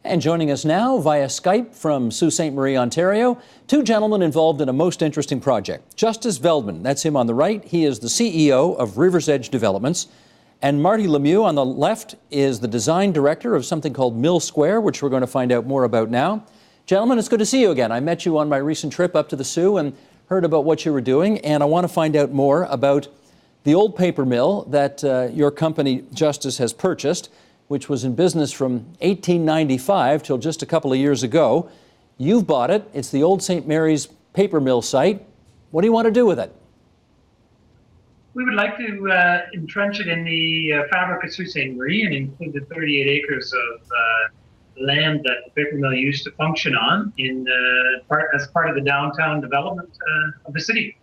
And joining us now via Skype from Sault Ste. Marie, Ontario, two gentlemen involved in a most interesting project. Justus Veldman, that's him on the right. He is the CEO of River's Edge Developments. And Martti Lemieux on the left is the design director of something called Mill Square, which we're going to find out more about now. Gentlemen, it's good to see you again. I met you on my recent trip up to the Soo and heard about what you were doing, and I want to find out more about the old paper mill that your company, Justus, has purchased, which was in business from 1895 till just a couple of years ago. You've bought it. It's the old St. Mary's paper mill site. What do you want to do with it? We would like to entrench it in the fabric of Sault Ste. Marie and include the 38 acres of land that the paper mill used to function on as part of the downtown development of the city.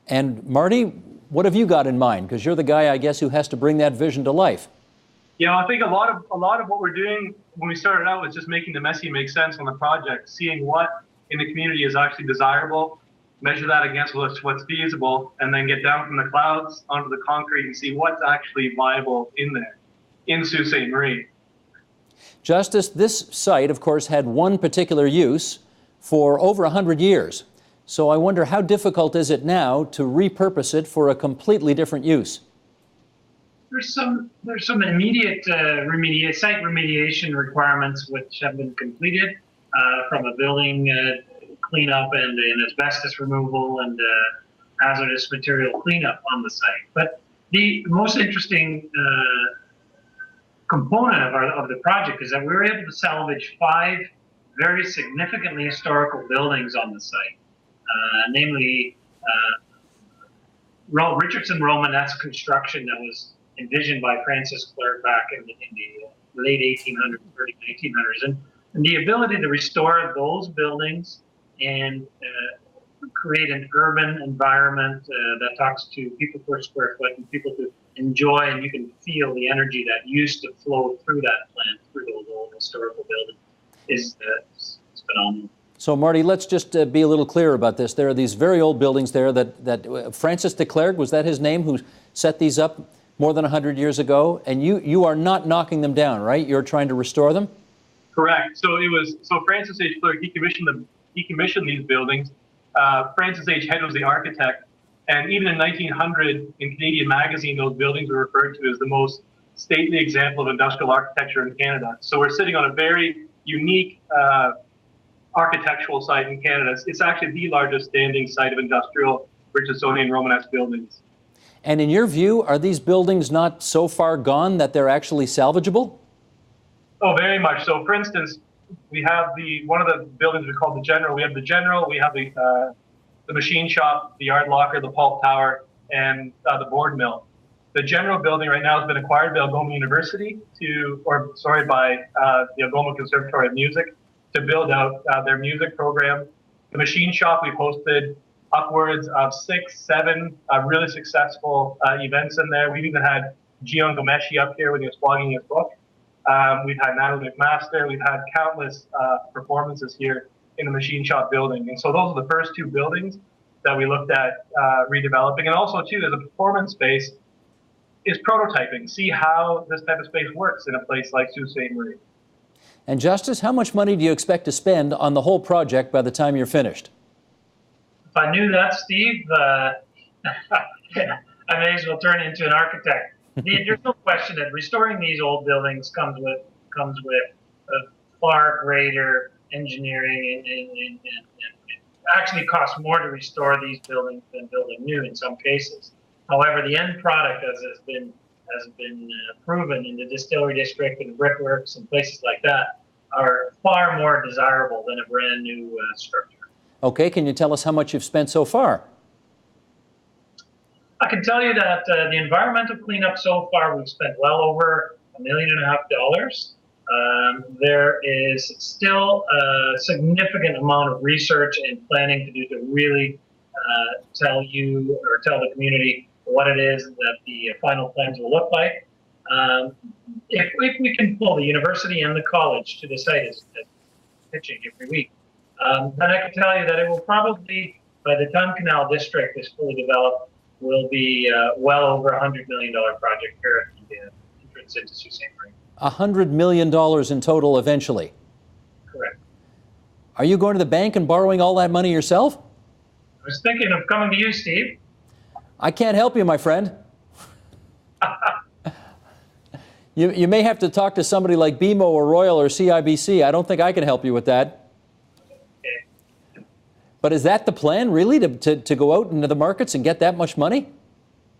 And Martti, what have you got in mind? Because you're the guy, I guess, who has to bring that vision to life. Yeah, I think a lot of what we're doing when we started out was just making the messy make sense on the project, seeing what in the community is actually desirable, measure that against what's feasible, and then get down from the clouds onto the concrete and see what's actually viable in there, in Sault Ste. Marie. Justus, this site, of course, had one particular use for over 100 years. So I wonder, how difficult is it now to repurpose it for a completely different use? There's some immediate site remediation requirements which have been completed from a building cleanup and asbestos removal and hazardous material cleanup on the site. But the most interesting component of the project is that we were able to salvage 5 very significantly historical buildings on the site, namely Richardson Romanesque construction that was envisioned by Francis Clerc back in the late 1800s, early 1900s, and the ability to restore those buildings and create an urban environment that talks to people per square foot and people to enjoy, and you can feel the energy that used to flow through that plant, through those old historical buildings, is phenomenal. So, Martti, let's just be a little clear about this. There are these very old buildings there that Francis de Clerc, was that his name, who set these up more than 100 years ago, and you are not knocking them down, right? You're trying to restore them? Correct. So Francis H. Clerc, he commissioned these buildings. Francis H. Head was the architect, and even in 1900, in Canadian Magazine, those buildings were referred to as the most stately example of industrial architecture in Canada. So we're sitting on a very unique architectural site in Canada. It's actually the largest standing site of industrial Richardsonian Romanesque buildings. And in your view, are these buildings not so far gone that they're actually salvageable? Oh, very much so. For instance, we have one of the buildings we call the General. We have the General, we have the machine shop, the yard locker, the pulp tower, and the board mill. The General building right now has been acquired by Algoma University by the Algoma Conservatory of Music to build out their music program. The machine shop, we've hosted upwards of 6, 7 really successful events in there. We've even had Gian Gomeshi up here when he was blogging his book. We've had Natalie McMaster. We've had countless performances here in the machine shop building. And so those are the first 2 buildings that we looked at redeveloping. And also, too, as a performance space, is prototyping. See how this type of space works in a place like Sault Ste. Marie. And Justus, how much money do you expect to spend on the whole project by the time you're finished? If I knew that, Steve, I may as well turn into an architect. There's no question that restoring these old buildings comes with a far greater engineering and actually costs more to restore these buildings than building new in some cases. However, the end product, as has been proven in the distillery district and brickworks and places like that, are far more desirable than a brand new structure. Okay, can you tell us how much you've spent so far? I can tell you that the environmental cleanup so far, we've spent well over $1.5 million. There is still a significant amount of research and planning to do to really tell the community what it is that the final plans will look like. If we can pull the university and the college to the site as pitching every week, then I can tell you that it will probably, by the time Canal District is fully developed, will be well over $100 million project here at the entrance into Sault Ste. Marie. $100 million in total eventually. Correct. Are you going to the bank and borrowing all that money yourself? I was thinking of coming to you, Steve. I can't help you, my friend. You may have to talk to somebody like BMO or Royal or CIBC. I don't think I can help you with that. Okay. But is that the plan, really, to go out into the markets and get that much money?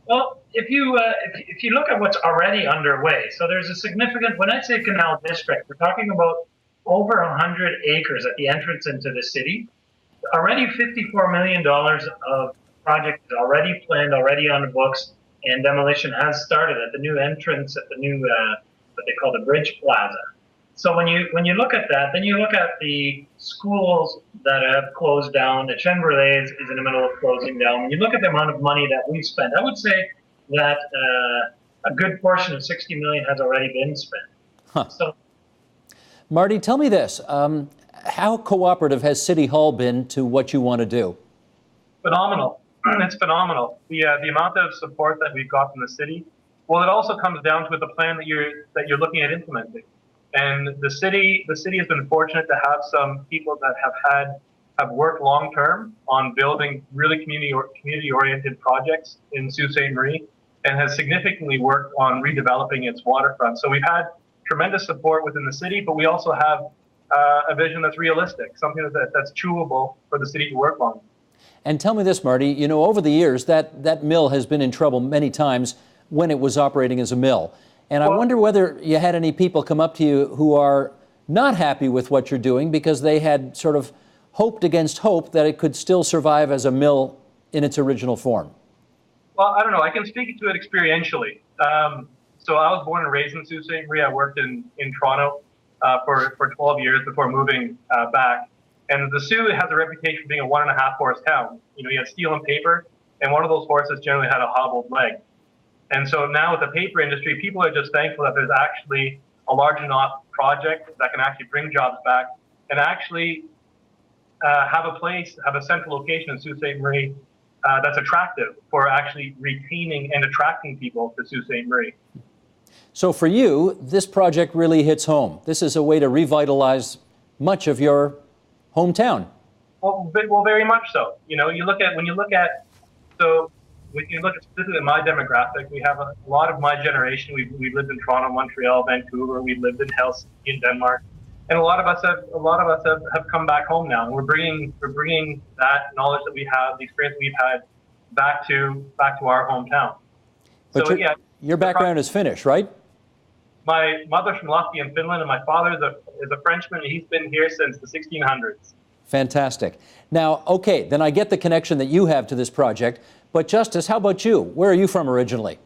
Well, if you look at what's already underway, so there's a significant, when I say canal district, we're talking about over 100 acres at the entrance into the city. Already $54 million of project is already planned, already on the books, and demolition has started at the new entrance at the new what they call the Bridge Plaza. So when you look at that, then you look at the schools that have closed down. The Chamberlain is in the middle of closing down. When you look at the amount of money that we've spent, I would say that a good portion of $60 million has already been spent. Huh. So, Marty, tell me this. How cooperative has City Hall been to what you want to do? Phenomenal. It's phenomenal. The amount of support that we've got from the city. Well, it also comes down to the plan that you're looking at implementing. And the city has been fortunate to have some people that have worked long term on building really community oriented projects in Sault Ste. Marie, and has significantly worked on redeveloping its waterfront. So we've had tremendous support within the city, but we also have a vision that's realistic, something that's chewable for the city to work on. And tell me this, Marty, you know, over the years, that mill has been in trouble many times when it was operating as a mill. And I wonder whether you had any people come up to you who are not happy with what you're doing because they had sort of hoped against hope that it could still survive as a mill in its original form. Well, I don't know. I can speak to it experientially. So I was born and raised in Sault Ste. Marie. I worked in Toronto for 12 years before moving back. And the Sault has a reputation for being a 1.5 horse town. You know, you had steel and paper, and one of those horses generally had a hobbled leg. And so now with the paper industry, people are just thankful that there's actually a large enough project that can actually bring jobs back and actually have a central location in Sault Ste. Marie that's attractive for actually retaining and attracting people to Sault Ste. Marie. So for you, this project really hits home. This is a way to revitalize much of your hometown. Well, very much so. You know, when you look at specifically my demographic, we have a lot of my generation. We've lived in Toronto, Montreal, Vancouver. We've lived in Helsinki, in Denmark, and a lot of us have come back home now. And we're bringing that knowledge that we have, the experience we've had, back to our hometown. But so your background is Finnish, right? My mother's from Latvia and Finland, and my father is a Frenchman, and he's been here since the 1600s. Fantastic. Now, okay, then I get the connection that you have to this project. But Justus, how about you? Where are you from originally?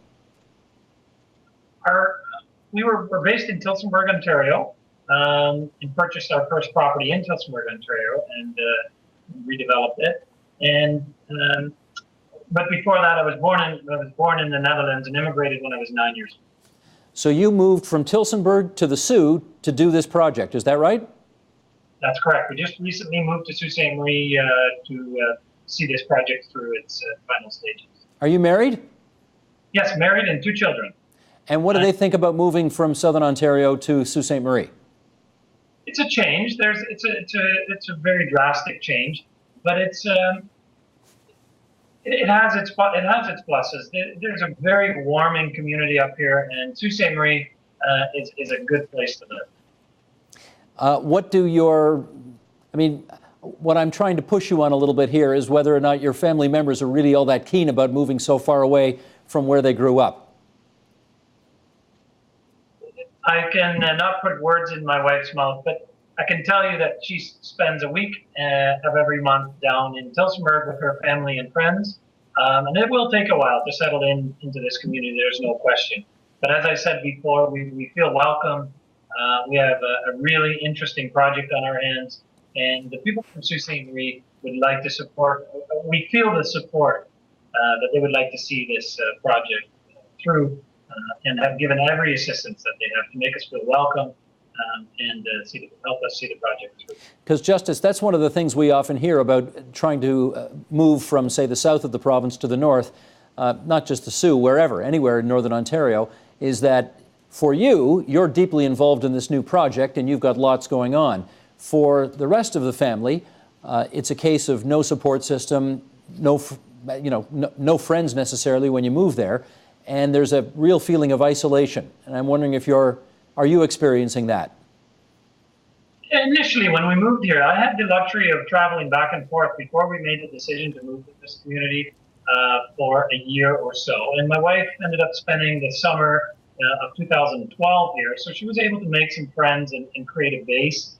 We're based in Tillsonburg, Ontario, and purchased our first property in Tillsonburg, Ontario, and redeveloped it. And but before that, I was born in the Netherlands and immigrated when I was 9 years old. So you moved from Tillsonburg to the Sault to do this project, is that right? That's correct. We just recently moved to Sault Ste. Marie to see this project through its final stages. Are you married? Yes, married and 2 children. And what do they think about moving from Southern Ontario to Sault Ste. Marie? It's a change. It's a very drastic change, but it has its pluses. There's a very warming community up here, and Sault Ste. Marie is a good place to live. What I'm trying to push you on a little bit here is whether or not your family members are really all that keen about moving so far away from where they grew up. I can not put words in my wife's mouth, but I can tell you that she spends a week of every month down in Tillsonburg with her family and friends. And it will take a while to settle into this community, there's no question. But as I said before, we feel welcome. We have a really interesting project on our hands. And the people from Sault Ste. Marie would like to support, we feel the support that they would like to see this project through and have given every assistance that they have to make us feel welcome and help us see the project through. Because, Justus, that's one of the things we often hear about trying to move from, say, the south of the province to the north, not just the Sault, anywhere in Northern Ontario, is that For you, you're deeply involved in this new project and you've got lots going on. For the rest of the family, it's a case of no support system, no friends necessarily when you move there, and there's a real feeling of isolation. And I'm wondering if are you experiencing that? Initially, when we moved here, I had the luxury of traveling back and forth before we made the decision to move to this community for a year or so. And my wife ended up spending the summer of 2012 here, so she was able to make some friends and create a base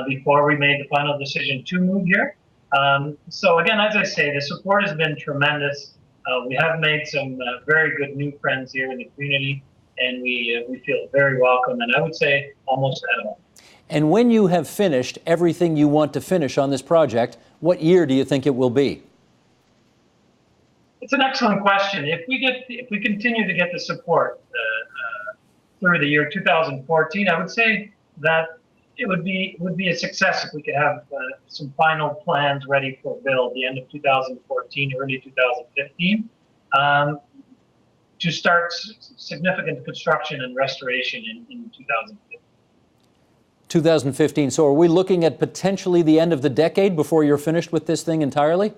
before we made the final decision to move here. So again, as I say, the support has been tremendous. We have made some very good new friends here in the community, and we feel very welcome, and I would say almost at home. And when you have finished everything you want to finish on this project, what year do you think it will be? It's an excellent question. If we continue to get the support through the year 2014, I would say that it would be a success if we could have some final plans ready for build the end of 2014, early 2015, to start significant construction and restoration in 2015. 2015. So are we looking at potentially the end of the decade before you're finished with this thing entirely?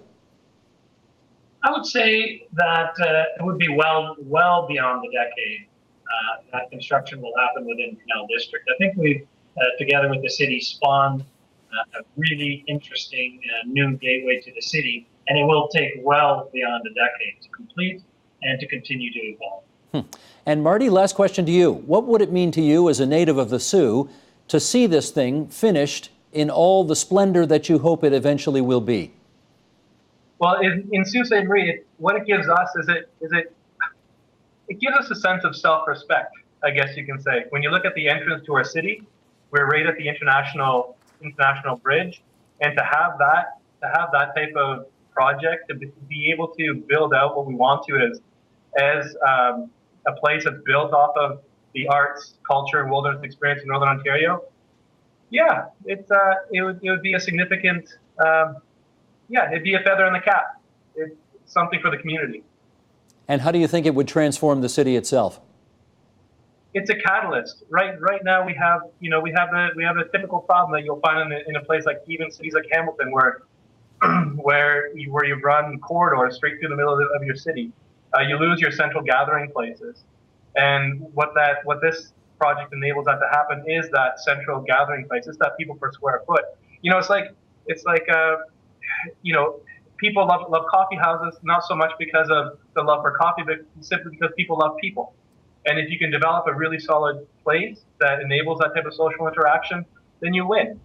I would say that it would be well beyond the decade that construction will happen within Canal District. I think we've, together with the city, spawned a really interesting new gateway to the city, and it will take well beyond a decade to complete and to continue to evolve. And Martti, last question to you. What would it mean to you as a native of the Soo to see this thing finished in all the splendor that you hope it eventually will be? Well, in Sault Ste. Marie, what it gives us is it gives us a sense of self-respect, I guess you can say. When you look at the entrance to our city, we're right at the international bridge, and to have that type of project, to be able to build out what we want to as a place that's built off of the arts, culture, and wilderness experience in Northern Ontario, yeah, it would be a significant, it'd be a feather in the cap. It's something for the community. And how do you think it would transform the city itself? It's a catalyst. Right now we have a typical problem that you'll find in a place like even cities like Hamilton, where you run corridors straight through the middle of your city. You lose your central gathering places. And what this project enables that to happen is that central gathering place. It's that people per square foot. It's like people love coffee houses, not so much because of the love for coffee, but simply because people love people. And if you can develop a really solid place that enables that type of social interaction, then you win.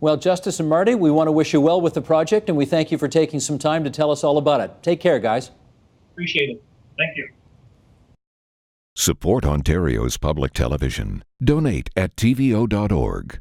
Well, Justus and Martti, we want to wish you well with the project, and we thank you for taking some time to tell us all about it. Take care, guys. Appreciate it. Thank you. Support Ontario's public television. Donate at tvo.org.